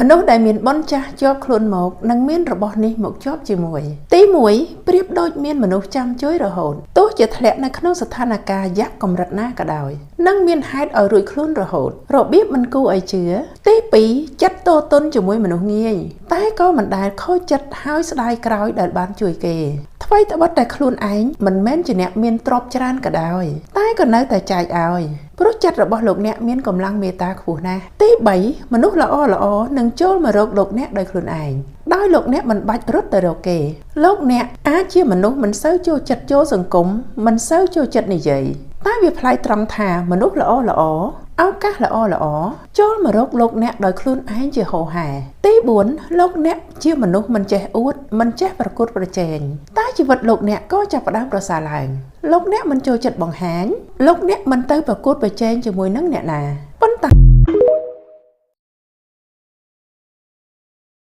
មនុស្សដែលមានបនចាស់ជាប់ខ្លួនមកនឹងមានរបស់នេះមកជាប់ជាមួយទី1ប្រៀបដូចមានមនុស្សចាំជួយរហូតទោះជាធ្លាក់នៅក្នុងស្ថានភាពយ៉ាប់កម្រិតណាក៏ដោយនឹងមានហេតុឲ្យរួចខ្លួនរហូតរបៀបមិនគួរឲ្យជឿទី2ចិត្តតូតុនជាមួយមនុស្សងាយតែក៏មិនដែលខូចចិត្តហើយស្ដាយក្រោយដែលបានជួយគេថ្មីត្បិតតែខ្លួនឯងមិនមែនជាអ្នកមានទ្រព្យច្រើនក៏ដោយតែក៏នៅតែចែកឲ្យព្រោះចិត្តរបស់លោកអ្នកមានកម្លាំងមេត្តាខ្ពស់ណាស់ទី3មនុស្សល្អនឹងចូលមករកលោកអ្នកដោយខ្លួនឯងដោយលោកអ្នកមិនបាច់រត់ទៅរកគេលោកអ្នកអាចជាមនុស្សមិនសូវចូលចិត្តចូលសង្គមមិនសូវចូលចិត្តនិយាយតែវាប្លែកត្រង់ថាមនុស្សល្អឱកាសល្អចូលមករកលោកអ្នកដោយខ្លួនឯងជាហោហែទី4លោកអ្នកជាមនុស្សមិនចេះអួតមិនចេះប្រកួតប្រជែងតែជីវិតលោកអ្នកក៏ចាប់ផ្ដើមប្រសើរឡើងលោកអ្នកមិនចូលចិត្តបង្ហាញលោកអ្នកមិនទៅប្រកួតប្រជែងជាមួយនឹងអ្នកណាប៉ុន្តែ